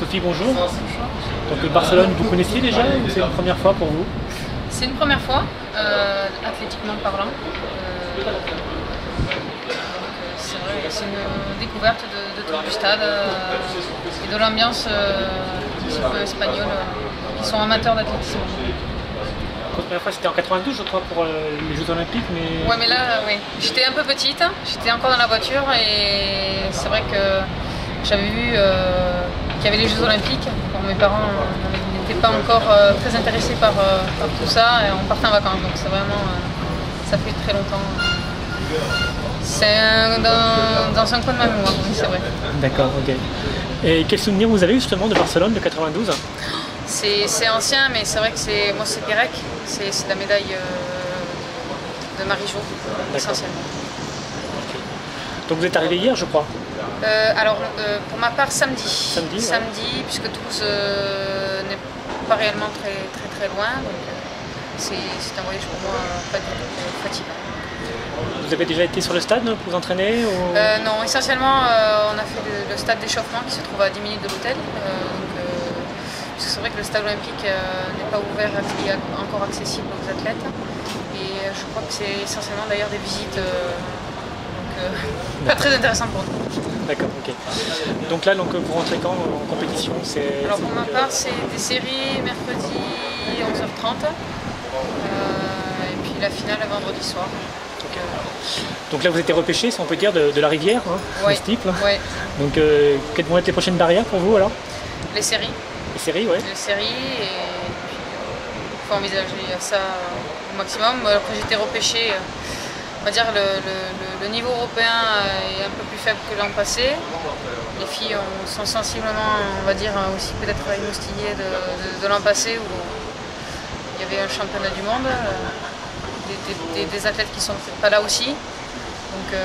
Sophie, bonjour. Donc Barcelone, vous connaissiez déjà ou c'est la première fois pour vous? C'est une première fois, athlétiquement parlant. C'est vrai, c'est une découverte de tout du stade et de l'ambiance un petit peu espagnole. Ils sont amateurs d'athlétisme. La première fois c'était en 92 je crois pour les Jeux Olympiques, mais... Ouais, mais là, oui. J'étais un peu petite, j'étais encore dans la voiture et c'est vrai que j'avais vu qu'il y avait les Jeux Olympiques. Bon, mes parents n'étaient pas encore très intéressés par tout ça et on partait en vacances, donc c'est vraiment, ça fait très longtemps. C'est dans un coin de ma mémoire, oui, c'est vrai. D'accord, ok. Et quel souvenir vous avez justement de Barcelone de 92? C'est ancien, mais c'est vrai que moi c'est Pérec, c'est la médaille de Marie-Jo, essentiellement. Okay. Donc vous êtes arrivé hier, je crois? Alors, pour ma part, samedi. Samedi, ouais. Puisque Toulouse n'est pas réellement très loin, donc c'est un voyage pour moi pas du tout fatigant. Vous avez déjà été sur le stade pour vous entraîner ou... Non, essentiellement, on a fait le stade d'échauffement qui se trouve à 10 minutes de l'hôtel. Parce que c'est vrai que le stade olympique n'est pas ouvert et encore accessible aux athlètes. Et je crois que c'est essentiellement d'ailleurs des visites pas très intéressantes pour nous. D'accord, ok. Donc là, vous rentrez quand en compétition? Alors pour ma part, c'est des séries mercredi 11h30 et puis la finale le vendredi soir. Donc là, vous êtes repêché, si on peut dire, de la rivière, hein, ouais, steeple. Ouais. Donc quelles vont être les prochaines barrières pour vous alors? Les séries. Les séries, ouais. Les séries, et il faut envisager ça au maximum. Après, j'ai été repêché. On va dire le niveau européen est un peu plus faible que l'an passé. Les filles sont sensiblement, on va dire, aussi peut-être émoustillées de l'an passé où il y avait un championnat du monde, des athlètes qui sont peut-être pas là aussi. Donc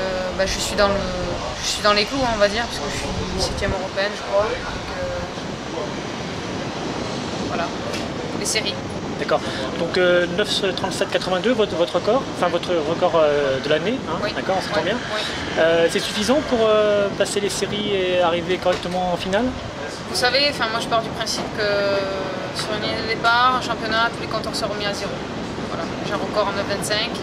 je suis dans les clous, on va dire, parce que je suis 7e européenne, je crois. Donc, voilà, les séries. D'accord. Donc 9,37,82, votre record, enfin votre record de l'année, hein, oui. D'accord, on s'entend bien. Oui. C'est suffisant pour passer les séries et arriver correctement en finale? Vous savez, moi je pars du principe que sur une ligne de départ, un championnat, tous les compteurs sont remis à zéro. Voilà. J'ai un record en 9,25.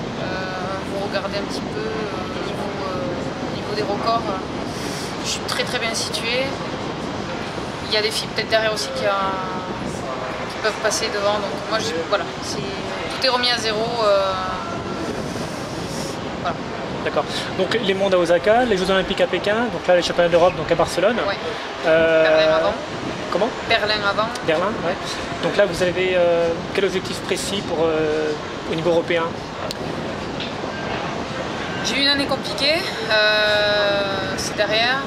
Vous regardez un petit peu au niveau des records, je suis très bien située. Il y a des filles peut-être derrière aussi qui peuvent passer devant, donc moi voilà, tout est remis à zéro. Voilà. D'accord. Donc les mondes à Osaka, les Jeux Olympiques à Pékin, donc là les championnats d'Europe donc à Barcelone. Ouais. Berlin avant. Comment? Berlin avant. Berlin, ouais. Donc là vous avez quel objectif précis pour au niveau européen? J'ai eu une année compliquée, c'est derrière,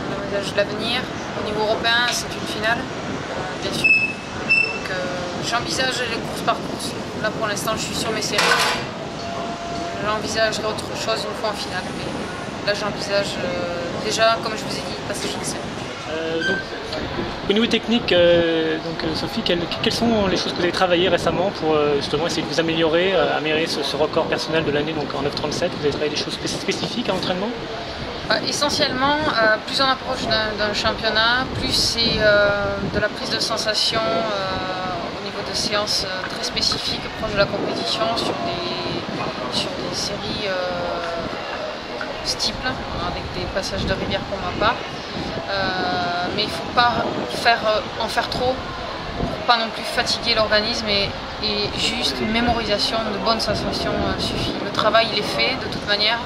on envisage l'avenir. Au niveau européen, c'est une finale, bien sûr. Donc j'envisage les courses par course. Là pour l'instant, je suis sur mes séries. J'envisagerai autre chose une fois en finale. Mais là, j'envisage déjà, comme je vous ai dit, passer chez les séries. Donc, au niveau technique, Sophie, quelles sont les choses que vous avez travaillées récemment pour justement essayer de vous améliorer, améliorer ce record personnel de l'année, donc en 9,37? Vous avez travaillé des choses spécifiques à l'entraînement? Essentiellement, plus on approche d'un championnat, plus c'est de la prise de sensation au niveau de séances très spécifiques, proches de la compétition, sur des séries steeples, avec des passages de rivière pour ma part. Mais il ne faut pas en faire trop, pour pas non plus fatiguer l'organisme, et juste une mémorisation de bonnes sensations suffit. Le travail il est fait de toute manière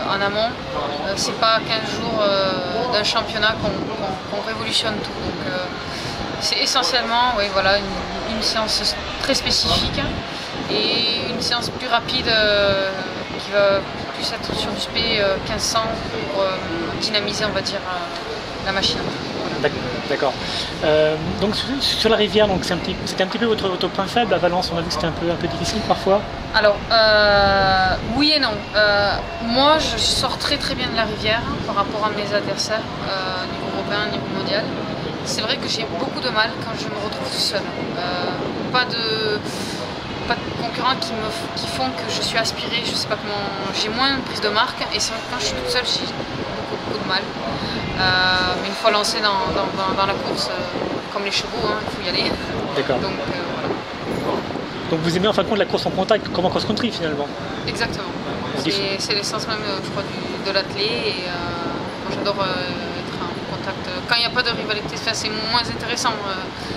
en amont, c'est pas 15 jours d'un championnat qu'on révolutionne tout. Donc c'est essentiellement voilà, une séance très spécifique et une séance plus rapide qui va plus être sur du SP 1500 pour dynamiser, on va dire, la machine. Voilà. D'accord. Donc sur la rivière, c'était un petit peu votre point faible à Valence. On a vu que c'était un peu difficile parfois. Alors oui et non. Moi, je sors très bien de la rivière par rapport à mes adversaires niveau européen, niveau mondial. C'est vrai que j'ai beaucoup de mal quand je me retrouve tout seul. Pas de concurrents qui font que je suis aspirée, je sais pas comment, j'ai moins de prise de marque, et c'est vrai que quand je suis toute seule, j'ai beaucoup de mal. Mais une fois lancé dans la course, comme les chevaux, hein, il faut y aller. D'accord. Donc voilà. Donc vous aimez en fin de compte la course en contact comme en cross-country finalement? Exactement. C'est l'essence même, je crois, de l'athlète. Et moi j'adore être en contact. Quand il n'y a pas de rivalité, c'est moins intéressant.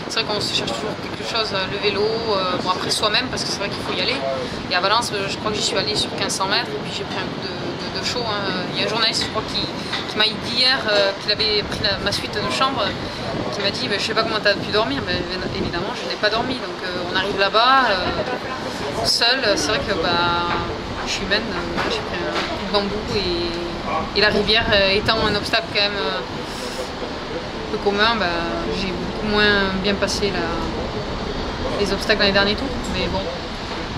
C'est vrai qu'on se cherche toujours quelque chose, le vélo, bon, après soi-même, parce que c'est vrai qu'il faut y aller. Et à Valence, je crois que j'y suis allée sur 1500 mètres, et puis j'ai pris un coup de chaud. Hein. Il y a un journaliste, je crois, qui m'a dit hier qu'il avait pris ma suite de chambre, qui m'a dit je ne sais pas comment tu as pu dormir. Mais évidemment, je n'ai pas dormi. Donc on arrive là-bas, seul. C'est vrai que je suis humaine, j'ai pris un coup de bambou, et la rivière étant un obstacle quand même peu commun, j'ai beaucoup moins bien passé les obstacles dans les derniers tours. Mais bon,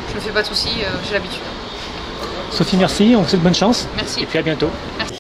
je ne me fais pas de soucis, j'ai l'habitude. Sophie, merci, on vous souhaite bonne chance. Merci. Et puis à bientôt.